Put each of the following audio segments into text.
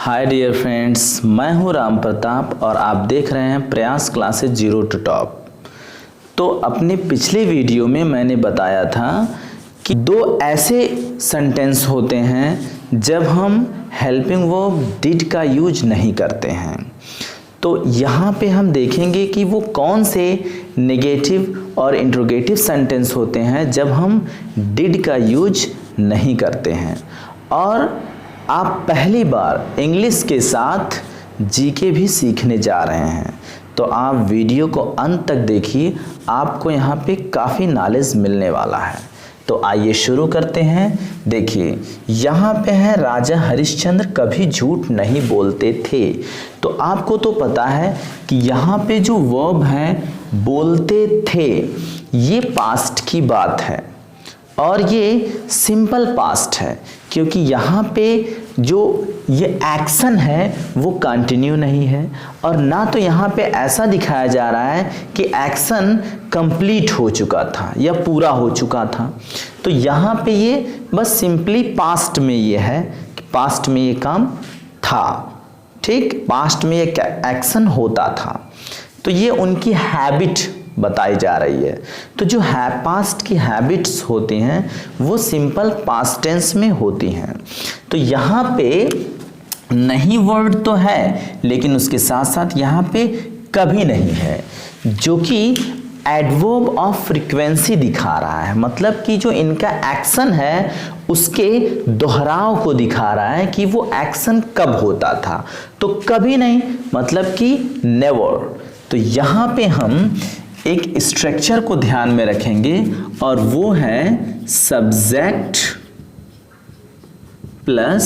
Hi dear friends, मैं हूं राम प्रताप और आप देख रहे हैं प्रयास क्लासेस जीरो टू टॉप। तो अपने पिछले वीडियो में मैंने बताया था कि दो ऐसे सेंटेंस होते हैं जब हम हेल्पिंग वर्ब डिड का यूज नहीं करते हैं। तो यहाँ पे हम देखेंगे कि वो कौन से नेगेटिव और इंट्रोगेटिव सेंटेंस होते हैं जब हम डिड का यूज नहीं करते हैं। और आप पहली बार इंग्लिश के साथ जीके भी सीखने जा रहे हैं, तो आप वीडियो को अंत तक देखिए, आपको यहाँ पे काफ़ी नॉलेज मिलने वाला है। तो आइए शुरू करते हैं। देखिए यहाँ पे है राजा हरिश्चंद्र कभी झूठ नहीं बोलते थे। तो आपको तो पता है कि यहाँ पे जो वर्ब है बोलते थे, ये पास्ट की बात है और ये सिंपल पास्ट है, क्योंकि यहाँ पे जो ये एक्शन है वो कंटिन्यू नहीं है और ना तो यहाँ पे ऐसा दिखाया जा रहा है कि एक्शन कंप्लीट हो चुका था या पूरा हो चुका था। तो यहाँ पे ये बस सिंपली पास्ट में ये है कि पास्ट में ये काम था, ठीक, पास्ट में ये एक्शन होता था। तो ये उनकी हैबिट बताई जा रही है। तो जो पास्ट की हैबिट्स होती हैं वो सिंपल पास्ट टेंस में होती हैं। तो यहाँ पे नहीं वर्ड तो है, लेकिन उसके साथ साथ यहाँ पे कभी नहीं है, जो कि एडवर्ब ऑफ फ्रीक्वेंसी दिखा रहा है। मतलब कि जो इनका एक्शन है उसके दोहराव को दिखा रहा है कि वो एक्शन कब होता था। तो कभी नहीं मतलब कि नेवर। तो यहाँ पे हम एक स्ट्रक्चर को ध्यान में रखेंगे और वो है subject plus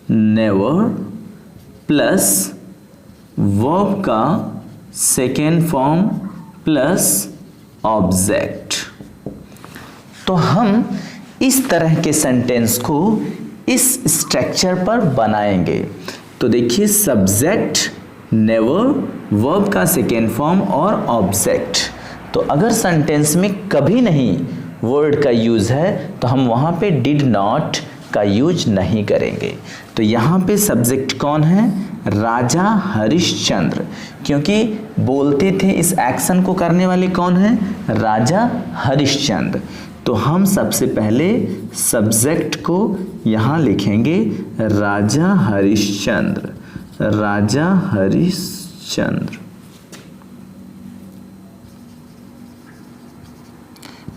never plus verb का सेकेंड फॉर्म प्लस ऑब्जेक्ट। तो हम इस तरह के सेंटेंस को इस स्ट्रक्चर पर बनाएंगे। तो देखिए सब्जेक्ट, नेवर, वर्ब का सेकेंड फॉर्म और ऑब्जेक्ट। तो अगर सेंटेंस में कभी नहीं वर्ड का यूज है तो हम वहां पे डिड नॉट का यूज नहीं करेंगे। तो यहाँ पे सब्जेक्ट कौन है? राजा हरिश्चंद्र, क्योंकि बोलते थे इस एक्शन को करने वाले कौन है? राजा हरिश्चंद्र। तो हम सबसे पहले सब्जेक्ट को यहाँ लिखेंगे राजा हरिश्चंद्र, राजा हरिश्चंद्र।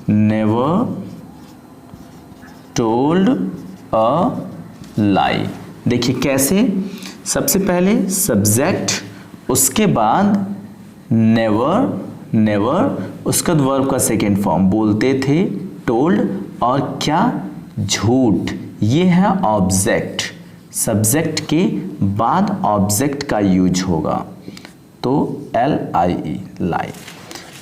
नेवर टोल्ड अ लाई। देखिए कैसे, सबसे पहले सब्जेक्ट, उसके बाद नेवर, उसका वर्ब का सेकेंड फॉर्म बोलते थे, टोल्ड, और क्या? झूठ। ये है ऑब्जेक्ट। सब्जेक्ट के बाद ऑब्जेक्ट का यूज होगा, तो LIE, लाई।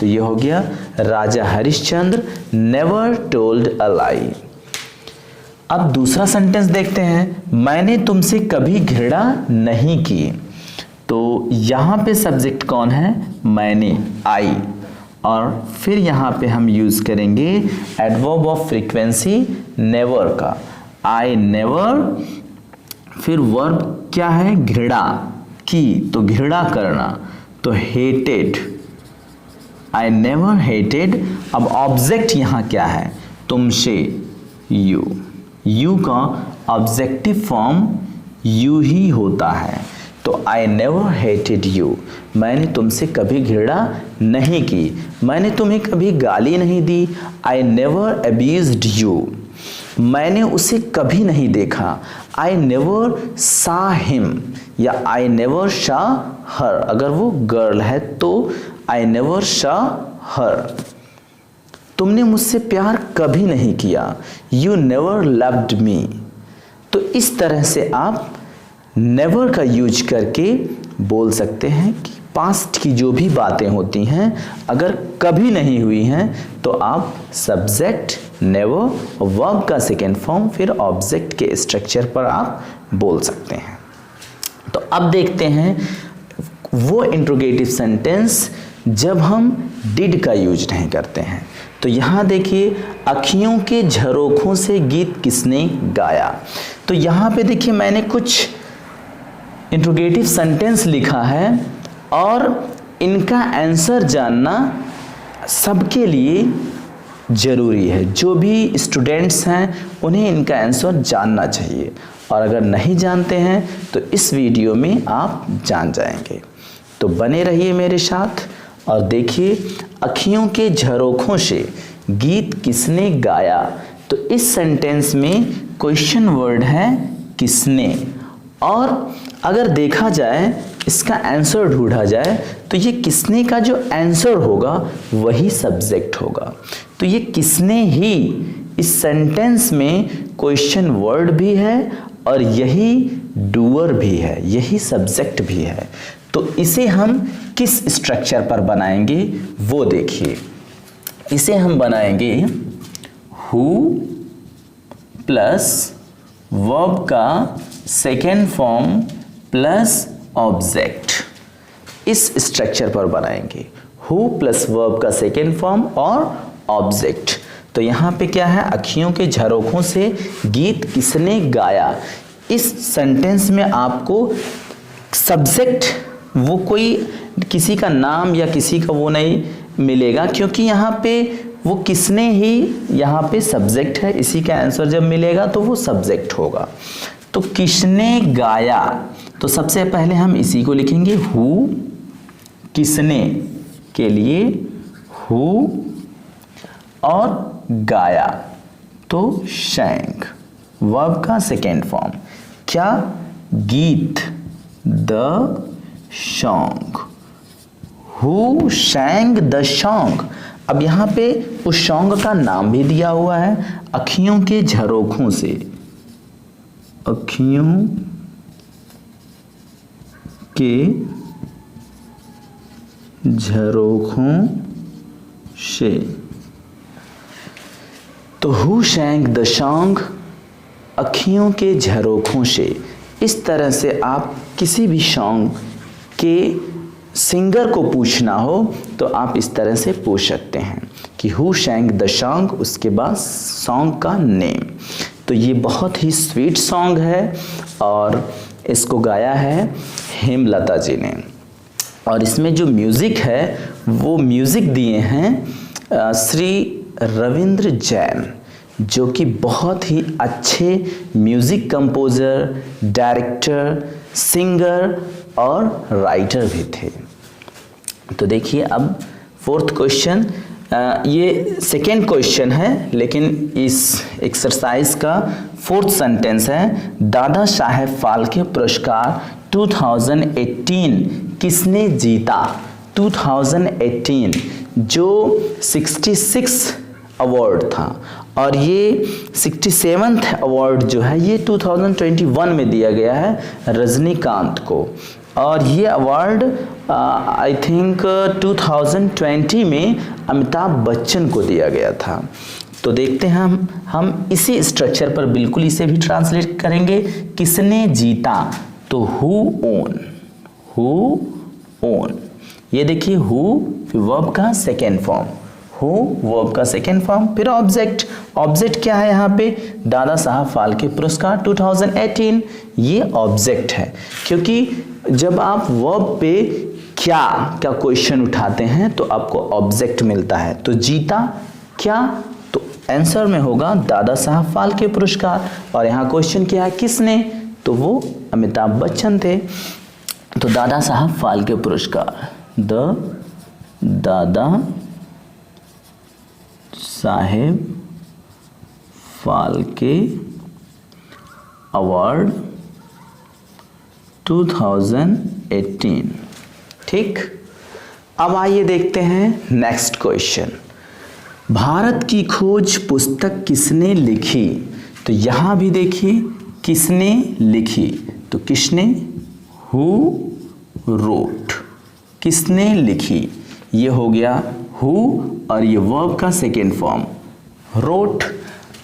तो ये हो गया राजा हरिश्चंद्र नेवर टोल्ड अ लाई। अब दूसरा सेंटेंस देखते हैं, मैंने तुमसे कभी घृणा नहीं की। तो यहाँ पे सब्जेक्ट कौन है? मैंने, आई, और फिर यहाँ पे हम यूज करेंगे एडवर्ब ऑफ फ्रीक्वेंसी नेवर का, आई नेवर। फिर वर्ब क्या है? घृणा की, तो घृणा करना, तो हेटेड, आई नेवर हेटेड। अब ऑब्जेक्ट यहाँ क्या है? तुमसे, यू का ऑब्जेक्टिव फॉर्म यू ही होता है। तो आई नेवर हेटेड यू, मैंने तुमसे कभी घृणा नहीं की, मैंने तुम्हें कभी गाली नहीं दी। आई नेवर अब्यूज्ड यू, मैंने उसे कभी नहीं देखा। आई नेवर सा हिम, या आई नेवर सा हर, अगर वो गर्ल है तो आई नेवर सा हर। तुमने मुझसे प्यार कभी नहीं किया, यू नेवर लव्ड मी। तो इस तरह से आप नेवर का यूज करके बोल सकते हैं कि पास्ट की जो भी बातें होती हैं अगर कभी नहीं हुई हैं तो आप सब्जेक्ट, नेवर, वर्ब का सेकेंड फॉर्म, फिर ऑब्जेक्ट के स्ट्रक्चर पर आप बोल सकते हैं। तो अब देखते हैं वो इंट्रोगेटिव सेंटेंस जब हम डिड का यूज नहीं करते हैं। तो यहाँ देखिए, अखियों के झरोखों से गीत किसने गाया। तो यहाँ पे देखिए मैंने कुछ इंट्रोगेटिव सेंटेंस लिखा है और इनका आंसर जानना सबके लिए ज़रूरी है। जो भी स्टूडेंट्स हैं उन्हें इनका आंसर जानना चाहिए, और अगर नहीं जानते हैं तो इस वीडियो में आप जान जाएंगे। तो बने रहिए मेरे साथ और देखिए, अखियों के झरोखों से गीत किसने गाया। तो इस सेंटेंस में क्वेश्चन वर्ड है किसने, और अगर देखा जाए इसका आंसर ढूंढा जाए तो ये किसने का जो आंसर होगा वही सब्जेक्ट होगा। तो ये किसने ही इस सेंटेंस में क्वेश्चन वर्ड भी है और यही डूअर भी है, यही सब्जेक्ट भी है। तो इसे हम किस स्ट्रक्चर पर बनाएंगे वो देखिए। इसे हम बनाएंगे हु प्लस वर्ब का सेकेंड फॉर्म प्लस ऑब्जेक्ट, इस स्ट्रक्चर पर बनाएंगे। हु प्लस वर्ब का सेकेंड फॉर्म और ऑब्जेक्ट। तो यहाँ पे क्या है, अखियों के झरोखों से गीत किसने गाया। इस सेंटेंस में आपको सब्जेक्ट वो कोई किसी का नाम या किसी का वो नहीं मिलेगा, क्योंकि यहाँ पे वो किसने ही यहाँ पे सब्जेक्ट है। इसी का आंसर जब मिलेगा तो वो सब्जेक्ट होगा। तो किसने गाया, तो सबसे पहले हम इसी को लिखेंगे हु, किसने के लिए हु, और गाया तो शैंग, वर्ब का सेकेंड फॉर्म। क्या, गीत, the song, who शैंग the song. अब यहाँ पे उस सॉन्ग का नाम भी दिया हुआ है, अखियों के झरोखों से, अखियों के झरोखों से। तो हु शैंग द सॉन्ग, अखियों के झरोखों से। इस तरह से आप किसी भी सॉन्ग के सिंगर को पूछना हो तो आप इस तरह से पूछ सकते हैं कि हु शैंग द सॉन्ग, उसके बाद सॉन्ग का नेम। तो ये बहुत ही स्वीट सॉन्ग है और इसको गाया है हेमलता जी ने, और इसमें जो म्यूज़िक है वो म्यूज़िक दिए हैं श्री रविंद्र जैन, जो कि बहुत ही अच्छे म्यूज़िक कंपोज़र, डायरेक्टर, सिंगर और राइटर भी थे। तो देखिए अब फोर्थ क्वेश्चन, ये सेकेंड क्वेश्चन है लेकिन इस एक्सरसाइज का फोर्थ सेंटेंस है, दादा साहेब फाल्के पुरस्कार 2018 किसने जीता। 2018 जो 66 अवार्ड था, और ये 67th अवार्ड जो है ये 2021 में दिया गया है रजनीकांत को, और ये अवार्ड आई थिंक 2020 में अमिताभ बच्चन को दिया गया था। तो देखते हैं हम इसी स्ट्रक्चर पर बिल्कुल इसे भी ट्रांसलेट करेंगे, किसने जीता। तो हु ओन, हु ओन, ये देखिए हु वर्ब का सेकेंड फॉर्म, हु वर्ब का सेकेंड फॉर्म, फिर ऑब्जेक्ट। ऑब्जेक्ट क्या है यहाँ पे, दादा साहब फाल्के पुरस्कार 2018, ये ऑब्जेक्ट है। क्योंकि जब आप वर्ब पे क्या का क्वेश्चन उठाते हैं तो आपको ऑब्जेक्ट मिलता है। तो जीता क्या, तो आंसर में होगा दादा साहब फाल्के पुरस्कार, और यहाँ क्वेश्चन क्या है किसने, तो वो अमिताभ बच्चन थे। तो दादा साहब फाल्के पुरस्कार, द दादा साहेब फाल्के अवार्ड 2018। ठीक, अब आइए देखते हैं नेक्स्ट क्वेश्चन, भारत की खोज पुस्तक किसने लिखी। तो यहां भी देखिए किसने लिखी, तो किसने, हु रोट, किसने लिखी, ये हो गया हु, और ये वर्ब का सेकेंड फॉर्म रोट।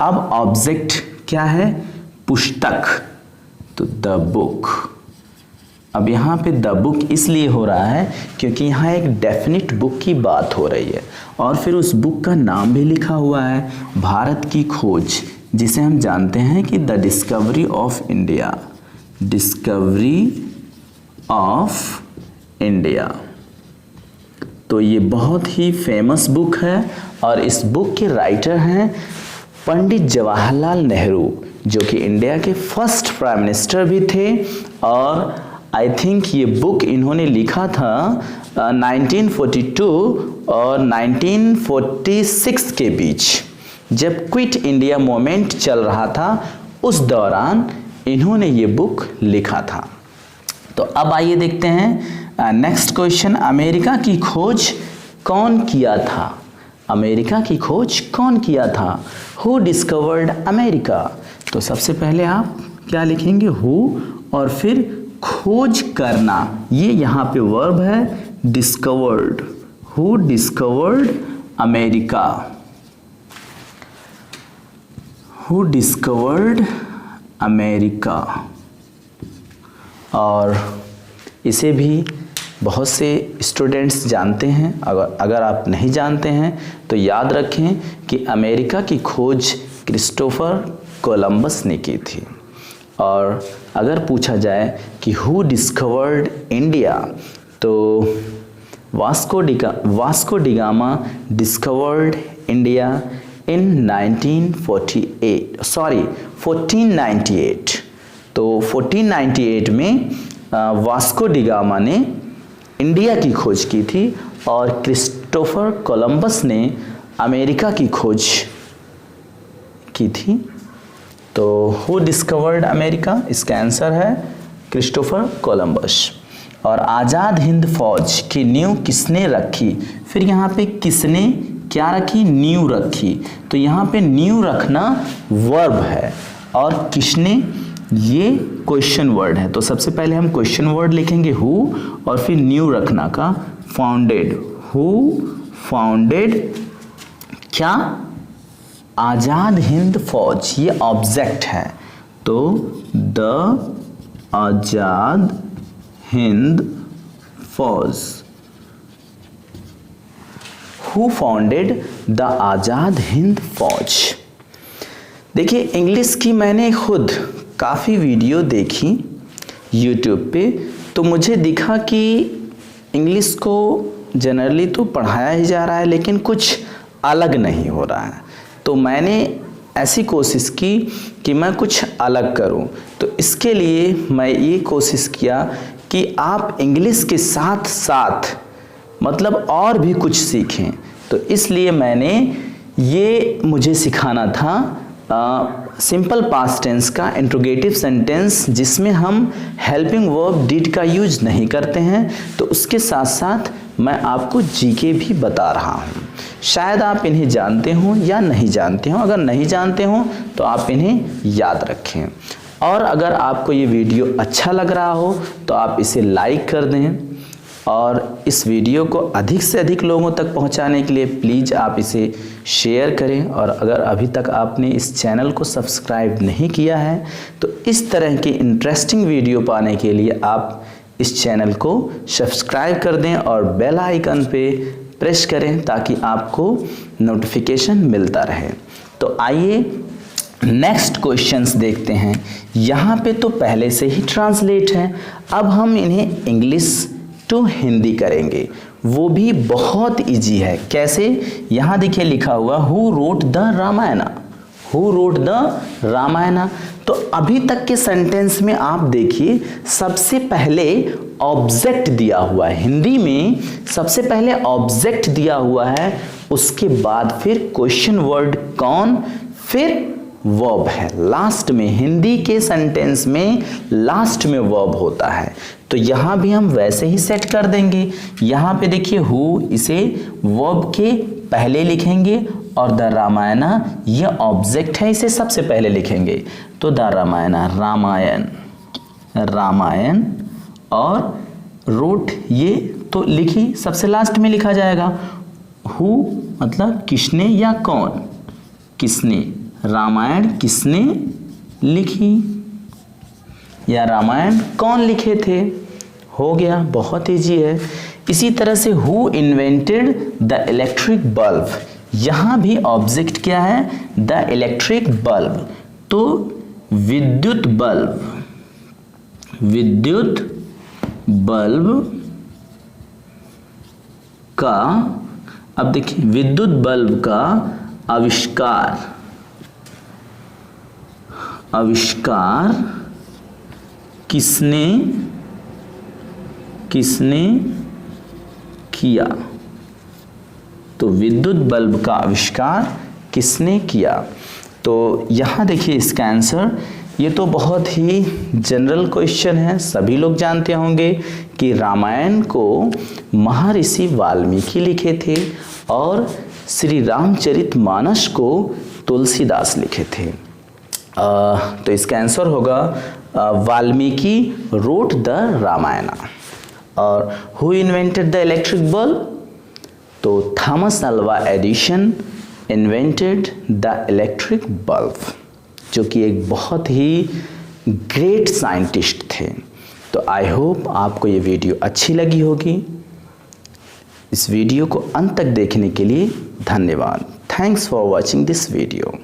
अब ऑब्जेक्ट क्या है, पुस्तक, तो द बुक। अब यहाँ पे द बुक इसलिए हो रहा है क्योंकि यहाँ एक डेफिनिट बुक की बात हो रही है, और फिर उस बुक का नाम भी लिखा हुआ है, भारत की खोज, जिसे हम जानते हैं कि the discovery of India, discovery of India. तो ये बहुत ही फेमस बुक है और इस बुक के राइटर हैं पंडित जवाहरलाल नेहरू, जो कि इंडिया के फर्स्ट प्राइम मिनिस्टर भी थे। और आई थिंक ये बुक इन्होंने लिखा था 1942 और 1946 के बीच, जब क्विट इंडिया मूवमेंट चल रहा था, उस दौरान इन्होंने ये बुक लिखा था। तो अब आइए देखते हैं नेक्स्ट क्वेश्चन, अमेरिका की खोज कौन किया था? अमेरिका की खोज कौन किया था? Who discovered America? तो सबसे पहले आप क्या लिखेंगे? हु, और फिर खोज करना, ये यहाँ पे वर्ब है, discovered. Who discovered America? Who discovered America. और इसे भी बहुत से स्टूडेंट्स जानते हैं। अगर आप नहीं जानते हैं तो याद रखें कि अमेरिका की खोज क्रिस्टोफर कोलंबस ने की थी। और अगर पूछा जाए कि हु डिस्कवर्ड इंडिया, तो Vasco D gamma discovered India in 1498। तो 1498 में वास्को डी गामा ने इंडिया की खोज की थी और क्रिस्टोफर कोलंबस ने अमेरिका की खोज की थी। तो हु डिस्कवर्ड अमेरिका, इसका आंसर है क्रिस्टोफर कोलंबस। और आज़ाद हिंद फौज की नींव किसने रखी? फिर यहाँ पे किसने क्या रखी? नींव रखी। तो यहाँ पे नींव रखना वर्ब है और किसने ये क्वेश्चन वर्ड है। तो सबसे पहले हम क्वेश्चन वर्ड लिखेंगे हु, और फिर न्यू रखना का फाउंडेड। हु फाउंडेड क्या? आजाद हिंद फौज, ये ऑब्जेक्ट है। तो द आजाद हिंद फौज। Who founded the Azad Hind फौज। देखिए, इंग्लिश की मैंने खुद काफ़ी वीडियो देखी YouTube पे, तो मुझे दिखा कि इंग्लिश को जनरली तो पढ़ाया ही जा रहा है, लेकिन कुछ अलग नहीं हो रहा है। तो मैंने ऐसी कोशिश की कि मैं कुछ अलग करूं। तो इसके लिए मैं ये कोशिश किया कि आप इंग्लिश के साथ साथ मतलब और भी कुछ सीखें। तो इसलिए मैंने ये मुझे सिखाना था सिंपल पास्ट टेंस का इंट्रोगेटिव सेंटेंस, जिसमें हम हेल्पिंग वर्ब डिड का यूज नहीं करते हैं। तो उसके साथ साथ मैं आपको जीके भी बता रहा हूँ। शायद आप इन्हें जानते हो या नहीं जानते हो। अगर नहीं जानते हो तो आप इन्हें याद रखें। और अगर आपको ये वीडियो अच्छा लग रहा हो तो आप इसे लाइक कर दें, और इस वीडियो को अधिक से अधिक लोगों तक पहुंचाने के लिए प्लीज़ आप इसे शेयर करें। और अगर अभी तक आपने इस चैनल को सब्सक्राइब नहीं किया है तो इस तरह के इंटरेस्टिंग वीडियो पाने के लिए आप इस चैनल को सब्सक्राइब कर दें और बेल आइकन पे प्रेस करें ताकि आपको नोटिफिकेशन मिलता रहे। तो आइए नेक्स्ट क्वेश्चंस देखते हैं। यहाँ पे तो पहले से ही ट्रांसलेट है, अब हम इन्हें इंग्लिश टू हिंदी करेंगे, वो भी बहुत इजी है। कैसे? यहाँ देखिए लिखा हुआ who wrote the Ramayana. Who wrote the Ramayana. तो अभी तक के सेंटेंस में आप देखिए सबसे पहले ऑब्जेक्ट दिया हुआ है। हिंदी में सबसे पहले ऑब्जेक्ट दिया हुआ है, उसके बाद फिर क्वेश्चन वर्ड कौन, फिर वर्ब है लास्ट में। हिंदी के सेंटेंस में लास्ट में वर्ब होता है। तो यहाँ भी हम वैसे ही सेट कर देंगे। यहाँ पे देखिए हु, इसे वर्ब के पहले लिखेंगे और द रामायणा ये ऑब्जेक्ट है, इसे सबसे पहले लिखेंगे। तो द रामायणा, रामायण, रामायण, और रोट ये तो लिखी सबसे लास्ट में लिखा जाएगा। हु मतलब किसने या कौन, किसने, रामायण किसने लिखी या रामायण कौन लिखे थे। हो गया, बहुत इजी है। इसी तरह से who invented the electric bulb, यहाँ भी ऑब्जेक्ट क्या है, द इलेक्ट्रिक बल्ब। तो विद्युत बल्ब, विद्युत बल्ब का, अब देखिए विद्युत बल्ब का आविष्कार किसने किया? तो विद्युत बल्ब का आविष्कार किसने किया? तो यहाँ देखिए इसका आंसर, ये तो बहुत ही जनरल क्वेश्चन है, सभी लोग जानते होंगे कि रामायण को महर्षि वाल्मीकि लिखे थे और श्री रामचरितमानस को तुलसीदास लिखे थे। तो इसका आंसर होगा वाल्मीकि रोट द रामायणा। और who invented the electric bulb? तो Thomas Alva Edison invented the electric bulb, जो कि एक बहुत ही ग्रेट साइंटिस्ट थे। तो आई होप आपको ये वीडियो अच्छी लगी होगी। इस वीडियो को अंत तक देखने के लिए धन्यवाद। Thanks for watching this video.